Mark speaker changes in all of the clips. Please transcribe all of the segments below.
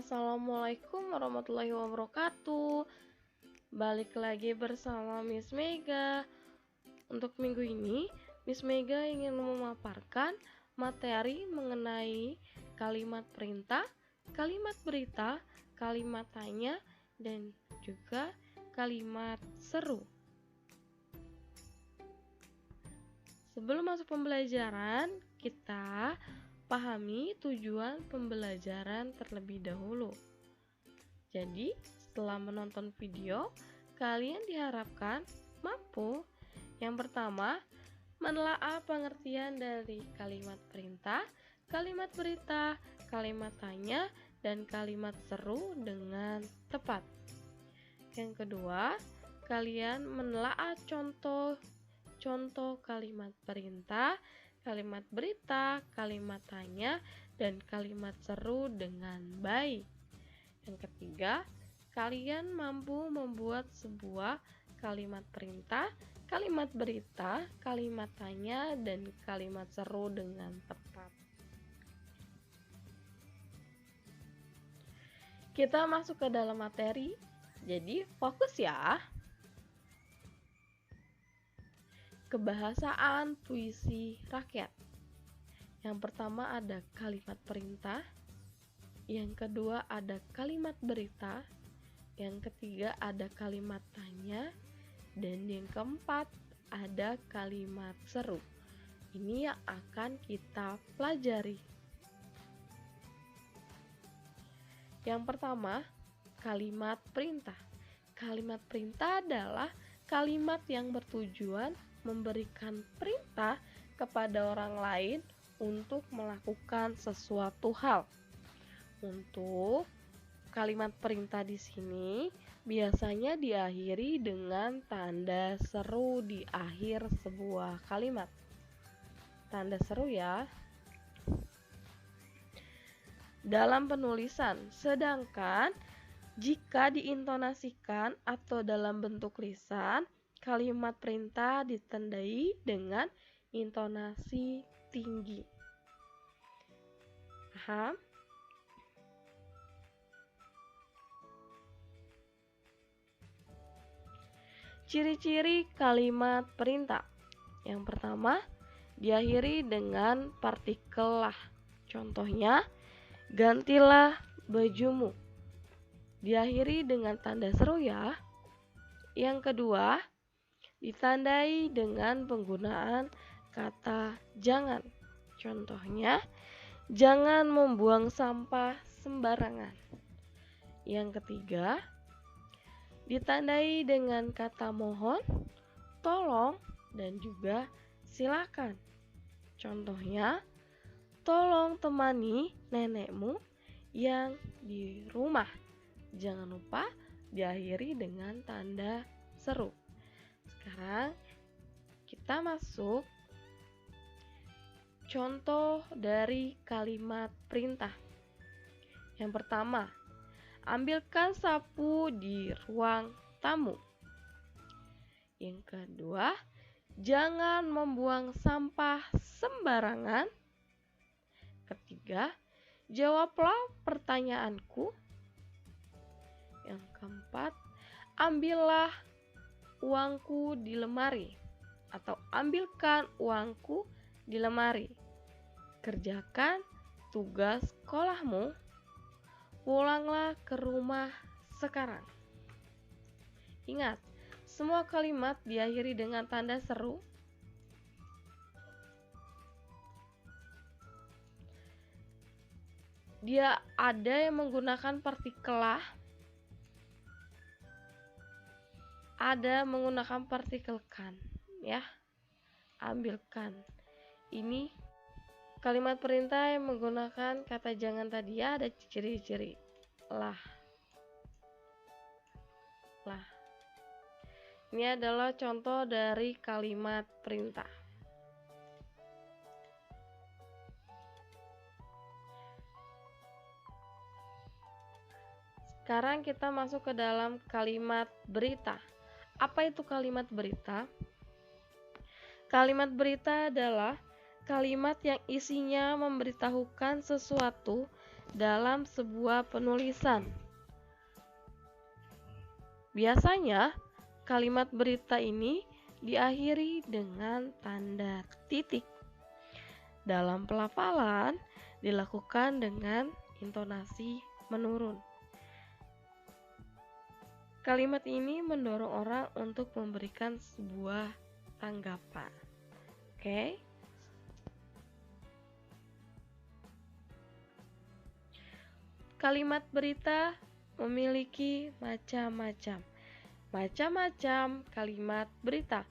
Speaker 1: Assalamualaikum warahmatullahi wabarakatuh. Balik lagi bersama Miss Mega. Untuk minggu ini, Miss Mega ingin memaparkan materi mengenai kalimat perintah, kalimat berita, kalimat tanya, dan juga kalimat seru. Sebelum masuk pembelajaran, kita pahami tujuan pembelajaran terlebih dahulu. Jadi, setelah menonton video, kalian diharapkan mampu yang pertama, menelaah pengertian dari kalimat perintah, kalimat berita, kalimat tanya, dan kalimat seru dengan tepat. Yang kedua, kalian menelaah contoh kalimat perintah, kalimat berita, kalimat tanya, dan kalimat seru dengan baik. Yang ketiga, kalian mampu membuat sebuah kalimat perintah, kalimat berita, kalimat tanya, dan kalimat seru dengan tepat. Kita masuk ke dalam materi, jadi fokus ya. Kebahasaan puisi rakyat. Yang pertama ada kalimat perintah, yang kedua ada kalimat berita, yang ketiga ada kalimat tanya, dan yang keempat ada kalimat seru. Ini yang akan kita pelajari. Yang pertama, kalimat perintah. Kalimat perintah adalah kalimat yang bertujuan memberikan perintah kepada orang lain untuk melakukan sesuatu hal. Untuk kalimat perintah di sini biasanya diakhiri dengan tanda seru di akhir sebuah kalimat. Tanda seru ya. Dalam penulisan, sedangkan jika diintonasikan atau dalam bentuk lisan, kalimat perintah ditandai dengan intonasi tinggi. Paham? Ciri-ciri kalimat perintah. Yang pertama, diakhiri dengan partikel lah. Contohnya, gantilah bajumu. Diakhiri dengan tanda seru ya. Yang kedua, ditandai dengan penggunaan kata jangan. Contohnya, jangan membuang sampah sembarangan. Yang ketiga, ditandai dengan kata mohon, tolong, dan juga silakan. Contohnya, tolong temani nenekmu yang di rumah. Jangan lupa diakhiri dengan tanda seru. Sekarang kita masuk contoh dari kalimat perintah. Yang pertama, ambilkan sapu di ruang tamu. Yang kedua, jangan membuang sampah sembarangan. Ketiga, jawablah pertanyaanku. Yang keempat, ambillah uangku di lemari, atau ambilkan uangku di lemari. Kerjakan tugas sekolahmu. Pulanglah ke rumah sekarang. Ingat, semua kalimat diakhiri dengan tanda seru. Dia ada yang menggunakan partikel lah, ada menggunakan partikel kan, ya. Ambilkan. Ini kalimat perintah yang menggunakan kata jangan tadi ya, ada ciri-ciri lah. Ini adalah contoh dari kalimat perintah. Sekarang kita masuk ke dalam kalimat berita. Apa itu kalimat berita? Kalimat berita adalah kalimat yang isinya memberitahukan sesuatu dalam sebuah penulisan. Biasanya, kalimat berita ini diakhiri dengan tanda titik. Dalam pelafalan, dilakukan dengan intonasi menurun. Kalimat ini mendorong orang untuk memberikan sebuah tanggapan. Oke? Kalimat berita memiliki macam-macam kalimat berita.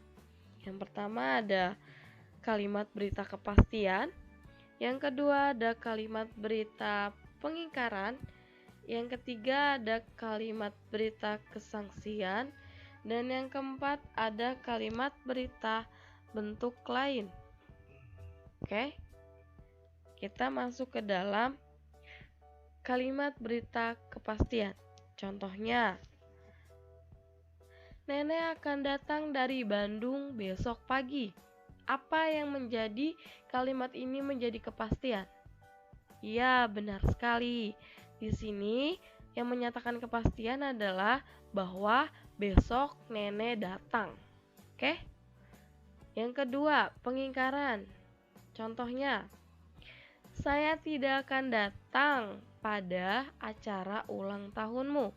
Speaker 1: Yang pertama ada kalimat berita kepastian, yang kedua ada kalimat berita pengingkaran, yang ketiga ada kalimat berita kesangsian, dan yang keempat ada kalimat berita bentuk lain. Oke, kita masuk ke dalam kalimat berita kepastian. Contohnya, nenek akan datang dari Bandung besok pagi. Apa yang menjadi kalimat ini menjadi kepastian? Ya, benar sekali. Di sini yang menyatakan kepastian adalah bahwa besok nenek datang. Oke? Yang kedua, pengingkaran. Contohnya, saya tidak akan datang pada acara ulang tahunmu.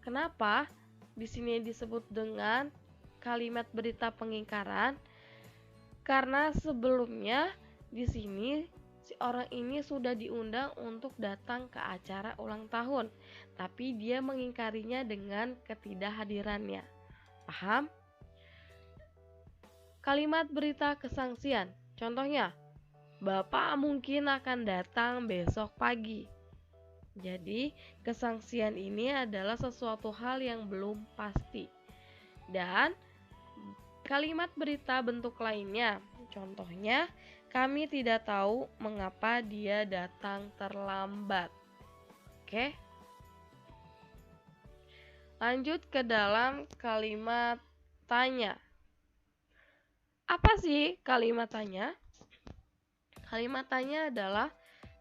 Speaker 1: Kenapa di sini disebut dengan kalimat berita pengingkaran? Karena sebelumnya di sini si orang ini sudah diundang untuk datang ke acara ulang tahun, tapi dia mengingkarinya dengan ketidakhadirannya. Paham? Kalimat berita kesangsian. Contohnya, Bapak mungkin akan datang besok pagi. Jadi, kesangsian ini adalah sesuatu hal yang belum pasti. Dan kalimat berita bentuk lainnya. Contohnya, kami tidak tahu mengapa dia datang terlambat. Oke. Lanjut ke dalam kalimat tanya. Apa sih kalimat tanya? Kalimat tanya adalah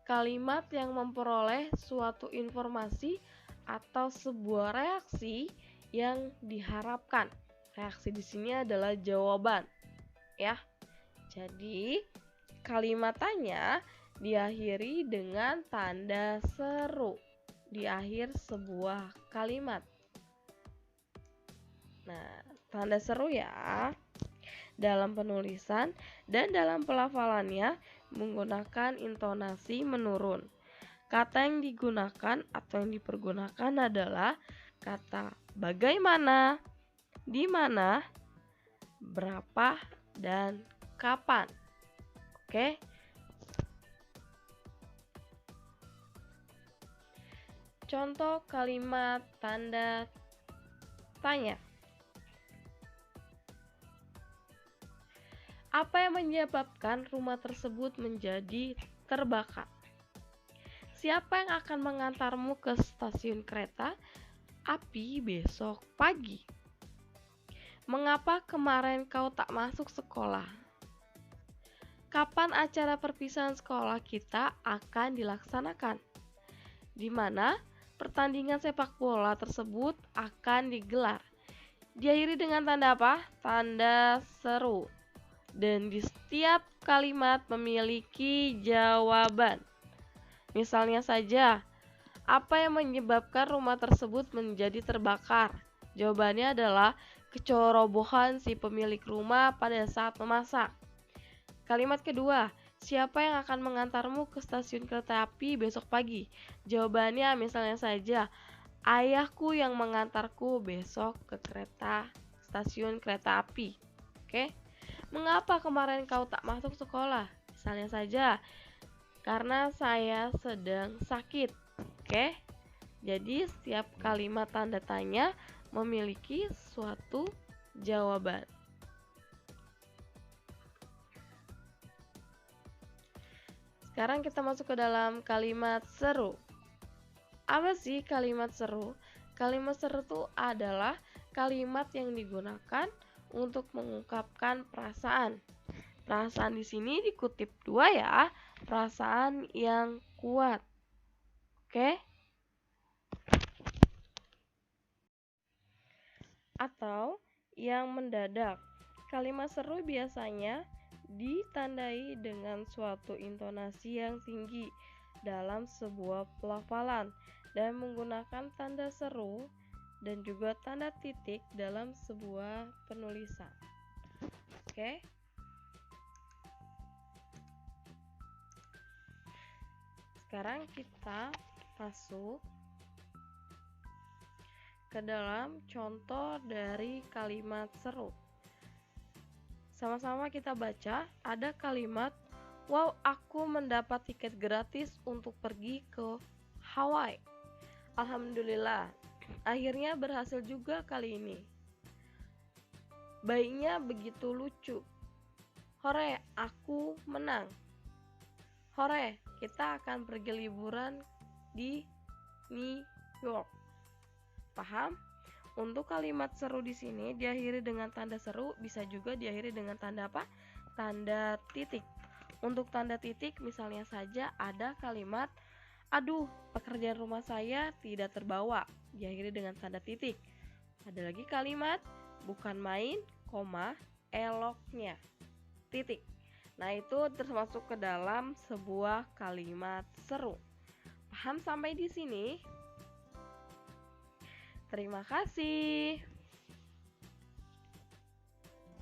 Speaker 1: kalimat yang memperoleh suatu informasi atau sebuah reaksi yang diharapkan. Reaksi di sini adalah jawaban, ya. Jadi, kalimat tanya diakhiri dengan tanda seru di akhir sebuah kalimat. Nah, tanda seru ya. Dalam penulisan dan dalam pelafalannya menggunakan intonasi menurun. Kata yang digunakan atau yang dipergunakan adalah kata bagaimana, di mana, berapa, dan kapan. Oke. Contoh kalimat tanda tanya. Apa yang menyebabkan rumah tersebut menjadi terbakar? Siapa yang akan mengantarmu ke stasiun kereta api besok pagi? Mengapa kemarin kau tak masuk sekolah? Kapan acara perpisahan sekolah kita akan dilaksanakan? Di mana pertandingan sepak bola tersebut akan digelar? Diakhiri dengan tanda apa? Tanda seru. Dan di setiap kalimat memiliki jawaban. Misalnya saja, apa yang menyebabkan rumah tersebut menjadi terbakar? Jawabannya adalah kecerobohan si pemilik rumah pada saat memasak. Kalimat kedua, siapa yang akan mengantarmu ke stasiun kereta api besok pagi? Jawabannya misalnya saja, ayahku yang mengantarku besok ke stasiun kereta api. Oke? Mengapa kemarin kau tak masuk sekolah? Misalnya saja, karena saya sedang sakit. Oke? Jadi setiap kalimat tanda tanya memiliki suatu jawaban. Sekarang kita masuk ke dalam kalimat seru. Apa sih kalimat seru? Kalimat seru itu adalah kalimat yang digunakan untuk mengungkapkan perasaan. Perasaan di sini dikutip dua ya, perasaan yang kuat Oke? Atau yang mendadak. Kalimat seru biasanya ditandai dengan suatu intonasi yang tinggi dalam sebuah pelafalan dan menggunakan tanda seru dan juga tanda titik dalam sebuah penulisan. Oke? Sekarang kita masuk ke dalam contoh dari kalimat seru. Sama-sama kita baca, ada kalimat, "Wow, aku mendapat tiket gratis untuk pergi ke Hawaii. Alhamdulillah, akhirnya berhasil juga kali ini. Bayinya begitu lucu. Hore, aku menang. Hore, kita akan pergi liburan di New York." Paham? Untuk kalimat seru di sini diakhiri dengan tanda seru, bisa juga diakhiri dengan tanda apa? Tanda titik. Untuk tanda titik misalnya saja ada kalimat, "Aduh, pekerjaan rumah saya tidak terbawa." Diakhiri dengan tanda titik. Ada lagi kalimat, "Bukan main, koma, eloknya." Titik. Nah, itu termasuk ke dalam sebuah kalimat seru. Paham sampai di sini? Terima kasih.